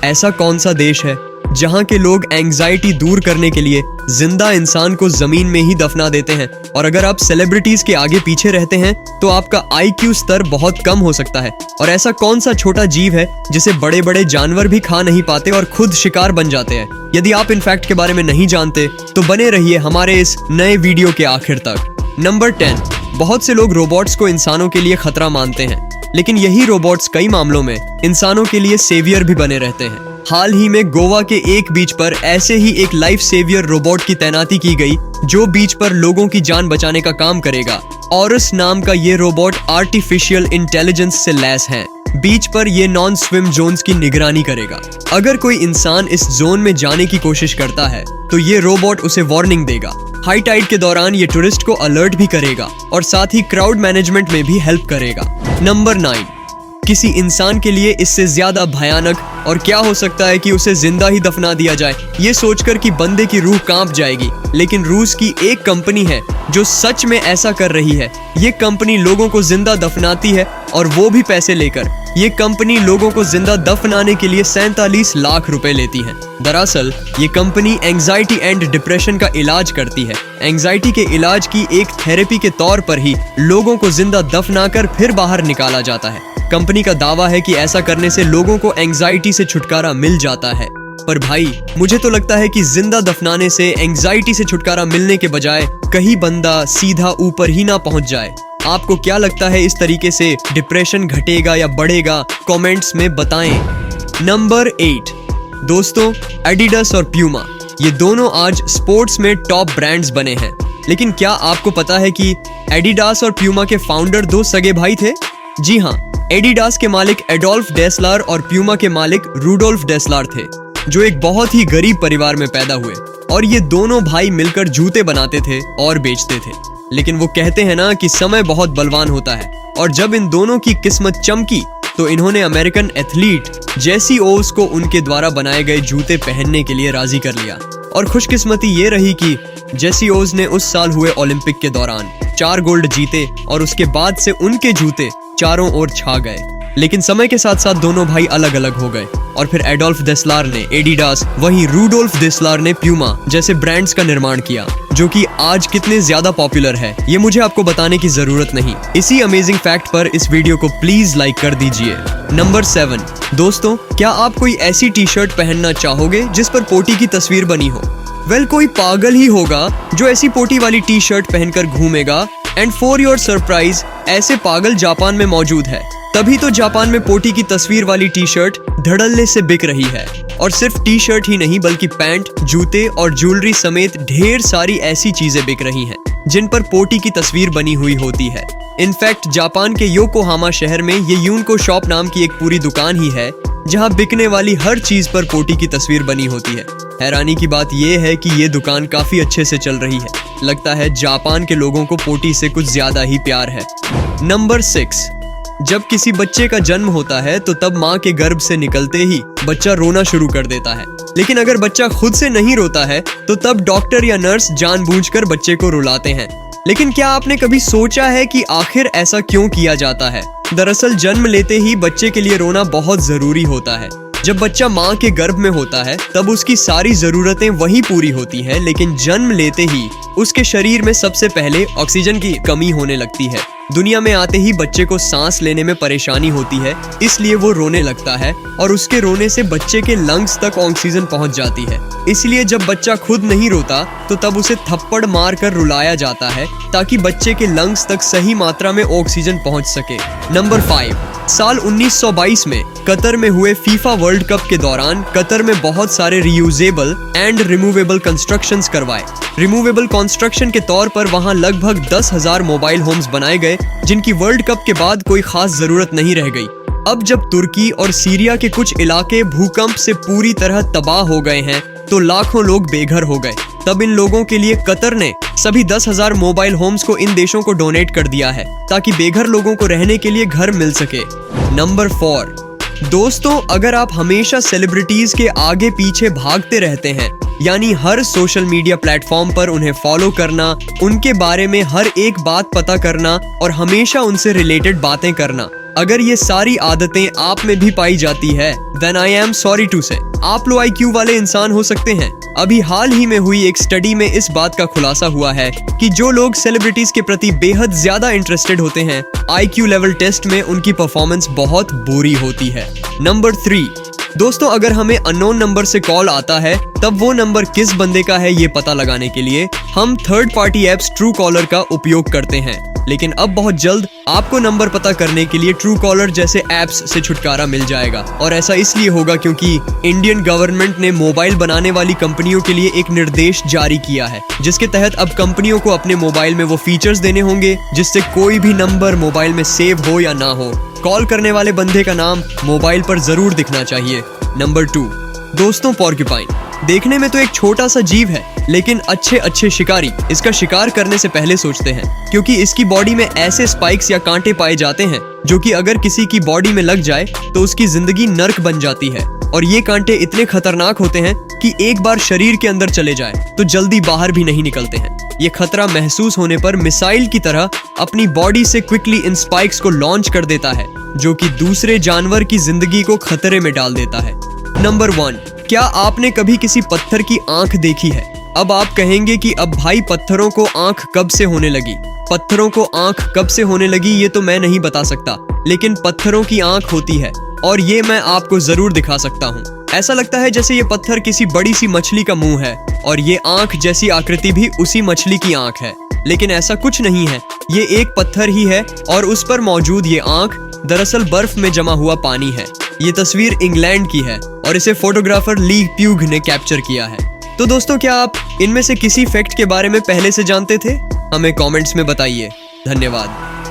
ऐसा कौन सा देश है जहां के लोग एंजाइटी दूर करने के लिए जिंदा इंसान को जमीन में ही दफना देते हैं? और अगर आप सेलिब्रिटीज के आगे पीछे रहते हैं तो आपका IQ स्तर बहुत कम हो सकता है। और ऐसा कौन सा छोटा जीव है जिसे बड़े बड़े जानवर भी खा नहीं पाते और खुद शिकार बन जाते हैं? यदि आप इन फैक्ट के बारे में नहीं जानते तो बने रहिए हमारे इस नए वीडियो के आखिर तक। नंबर 10, बहुत से लोग रोबोट्स को इंसानों के लिए खतरा मानते हैं, लेकिन यही रोबोट्स कई मामलों में इंसानों के लिए सेवियर भी बने रहते हैं। हाल ही में गोवा के एक बीच पर ऐसे ही एक लाइफ सेवियर रोबोट की तैनाती की गई जो बीच पर लोगों की जान बचाने का काम करेगा। ऑरस नाम का ये रोबोट आर्टिफिशियल इंटेलिजेंस से लैस है। बीच पर ये नॉन स्विम जोन्स की निगरानी करेगा। अगर कोई इंसान इस जोन में जाने की कोशिश करता है तो ये रोबोट उसे वार्निंग देगा। हाई टाइड के दौरान ये टूरिस्ट को अलर्ट भी करेगा और साथ ही क्राउड मैनेजमेंट में भी हेल्प करेगा। नंबर 9, किसी इंसान के लिए इससे ज्यादा भयानक और क्या हो सकता है कि उसे जिंदा ही दफना दिया जाए, ये सोचकर कि बंदे की रूह कांप जाएगी। लेकिन रूस की एक कंपनी है जो सच में ऐसा कर रही है। ये कंपनी लोगों को जिंदा दफनाती है और वो भी पैसे लेकर। ये कंपनी लोगों को जिंदा दफनाने के लिए 47 लाख रुपए लेती है। दरअसल ये कंपनी एंजाइटी एंड डिप्रेशन का इलाज करती है। एंजाइटी के इलाज की एक थेरेपी के तौर पर ही लोगों को जिंदा दफनाकर फिर बाहर निकाला जाता है। कंपनी का दावा है कि ऐसा करने से लोगों को एंजाइटी से छुटकारा मिल जाता है। पर भाई, मुझे तो लगता है कि जिंदा दफनाने से एंजाइटी से छुटकारा मिलने के बजाय कहीं बंदा सीधा ऊपर ही ना पहुंच जाए। आपको क्या लगता है, इस तरीके से डिप्रेशन घटेगा या बढ़ेगा? कमेंट्स में बताएं। नंबर 8, दोस्तों, एडिडास और प्यूमा ये दोनों आज स्पोर्ट्स में टॉप ब्रांड्स बने हैं। लेकिन क्या आपको पता है कि एडिडास और प्यूमा के फाउंडर 2 सगे भाई थे? जी हाँ, एडिडास के मालिक एडोल्फ डेसलार और प्यूमा के मालिक रूडोल्फ डेसलार थे, जो एक बहुत ही गरीब परिवार में पैदा हुए। और ये दोनों भाई मिलकर जूते बनाते थे और बेचते थे। लेकिन वो कहते हैं ना कि समय बहुत बलवान होता है, और जब इन दोनों की किस्मत चमकी तो इन्होंने अमेरिकन एथलीट जेसी ओव्स को उनके द्वारा बनाए गए जूते पहनने के लिए राजी कर लिया। और खुशकिस्मती ये रही कि जेसी ओव्स ने उस साल हुए ओलंपिक के दौरान 4 गोल्ड जीते और उसके बाद से उनके जूते चारों ओर छा गए। लेकिन समय के साथ साथ दोनों भाई अलग अलग हो गए और फिर एडोल्फ डेसलार ने एडिडास, वहीं रूडोल्फ डेसलार ने प्यूमा जैसे ब्रांड्स का निर्माण किया, जो कि आज कितने ज्यादा पॉपुलर है ये मुझे आपको बताने की जरूरत नहीं। इसी अमेजिंग फैक्ट पर इस वीडियो को प्लीज लाइक कर दीजिए। नंबर 7, दोस्तों, क्या आप कोई ऐसी टी शर्ट पहनना चाहोगे जिस पर पोटी की तस्वीर बनी हो? कोई पागल ही होगा जो ऐसी पोटी वाली टी शर्ट पहनकर घूमेगा। एंड फॉर योर सरप्राइज, ऐसे पागल जापान में मौजूद है। तभी तो जापान में पोटी की तस्वीर वाली टी शर्ट धड़ल्ले से बिक रही है। और सिर्फ टी शर्ट ही नहीं बल्कि पैंट, जूते और ज्वेलरी समेत ढेर सारी ऐसी चीजें बिक रही हैं जिन पर पोटी की तस्वीर बनी हुई होती है। इनफैक्ट जापान के योकोहामा शहर में ये यूनको शॉप नाम की एक पूरी दुकान ही है जहां बिकने वाली हर चीज पर पोटी की तस्वीर बनी होती है। हैरानी की बात यह है कि ये दुकान काफी अच्छे से चल रही है। लगता है जापान के लोगों को पोटी से कुछ ज्यादा ही प्यार है। नंबर 6, जब किसी बच्चे का जन्म होता है तो तब माँ के गर्भ से निकलते ही बच्चा रोना शुरू कर देता है। लेकिन अगर बच्चा खुद से नहीं रोता है तो तब डॉक्टर या नर्स जानबूझकर बच्चे को रुलाते हैं। लेकिन क्या आपने कभी सोचा है कि आखिर ऐसा क्यों किया जाता है? दरअसल जन्म लेते ही बच्चे के लिए रोना बहुत जरूरी होता है। जब बच्चा माँ के गर्भ में होता है तब उसकी सारी जरूरतें वही पूरी होती हैं, लेकिन जन्म लेते ही उसके शरीर में सबसे पहले ऑक्सीजन की कमी होने लगती है। दुनिया में आते ही बच्चे को सांस लेने में परेशानी होती है, इसलिए वो रोने लगता है और उसके रोने से बच्चे के लंग्स तक ऑक्सीजन पहुंच जाती है। इसलिए जब बच्चा खुद नहीं रोता तो तब उसे थप्पड़ मार कर रुलाया जाता है ताकि बच्चे के लंग्स तक सही मात्रा में ऑक्सीजन पहुंच सके। नंबर 5, साल 1922 में कतर में हुए फीफा वर्ल्ड कप के दौरान कतर में बहुत सारे रीयूजेबल एंड रिमूवेबल कंस्ट्रक्शंस करवाए। रिमूवेबल कंस्ट्रक्शन के तौर पर वहां लगभग 10,000 मोबाइल होम्स बनाए गए जिनकी वर्ल्ड कप के बाद कोई खास जरूरत नहीं रह गई। अब जब तुर्की और सीरिया के कुछ इलाके भूकंप से पूरी तरह तबाह हो गए हैं तो लाखों लोग बेघर हो गए। तब इन लोगों के लिए कतर ने सभी 10,000 मोबाइल होम्स को इन देशों को डोनेट कर दिया है ताकि बेघर लोगों को रहने के लिए घर मिल सके। नंबर 4, दोस्तों, अगर आप हमेशा सेलिब्रिटीज के आगे पीछे भागते रहते हैं, यानी हर सोशल मीडिया प्लेटफॉर्म पर उन्हें फॉलो करना, उनके बारे में हर एक बात पता करना और हमेशा उनसे रिलेटेड बातें करना, अगर ये सारी आदतें आप में भी पाई जाती है, then I am sorry to say, आप लो IQ वाले इंसान हो सकते हैं। अभी हाल ही में हुई एक स्टडी में इस बात का खुलासा हुआ है कि जो लोग सेलिब्रिटीज के प्रति बेहद ज्यादा इंटरेस्टेड होते हैं, IQ लेवल टेस्ट में उनकी परफॉर्मेंस बहुत बुरी होती है। नंबर 3, दोस्तों अगर हमें अननोन नंबर से कॉल आता है तब वो नंबर किस बंदे का है ये पता लगाने के लिए हम third party apps true collar का उपयोग करते हैं। लेकिन अब बहुत जल्द आपको नंबर पता करने के लिए ट्रू कॉलर जैसे एप्स से छुटकारा मिल जाएगा, और ऐसा इसलिए होगा क्योंकि इंडियन गवर्नमेंट ने मोबाइल बनाने वाली कंपनियों के लिए एक निर्देश जारी किया है, जिसके तहत अब कंपनियों को अपने मोबाइल में वो फीचर्स देने होंगे जिससे कोई भी नंबर मोबाइल में सेव हो या ना हो, कॉल करने वाले बंदे का नाम मोबाइल पर जरूर दिखना चाहिए। नंबर 2, दोस्तों पोर्क्यूपाइन देखने में तो एक छोटा सा जीव है, लेकिन अच्छे शिकारी इसका शिकार करने से पहले सोचते हैं, क्योंकि इसकी बॉडी में ऐसे स्पाइक्स या कांटे पाए जाते हैं जो कि अगर किसी की बॉडी में लग जाए तो उसकी जिंदगी नर्क बन जाती है। और ये कांटे इतने खतरनाक होते हैं कि एक बार शरीर के अंदर चले जाए तो जल्दी बाहर भी नहीं निकलते हैं। ये खतरा महसूस होने पर मिसाइल की तरह अपनी बॉडी से क्विकली इन स्पाइक्स को लॉन्च कर देता है, जो कि दूसरे जानवर की जिंदगी को खतरे में डाल देता है। नंबर 1, क्या आपने कभी किसी पत्थर की आंख देखी है? अब आप कहेंगे कि अब भाई पत्थरों को आंख कब से होने लगी? पत्थरों को आंख कब से होने लगी ये तो मैं नहीं बता सकता, लेकिन पत्थरों की आंख होती है और ये मैं आपको जरूर दिखा सकता हूँ। ऐसा लगता है जैसे ये पत्थर किसी बड़ी सी मछली का मुंह है और ये आंख जैसी आकृति भी उसी मछली की आंख है, लेकिन ऐसा कुछ नहीं है। ये एक पत्थर ही है और उस पर मौजूद ये आंख दरअसल बर्फ में जमा हुआ पानी है। ये तस्वीर इंग्लैंड की है और इसे फोटोग्राफर ली प्यूग ने कैप्चर किया है। तो दोस्तों क्या आप इनमें से किसी फैक्ट के बारे में पहले से जानते थे? हमें कमेंट्स में बताइए। धन्यवाद।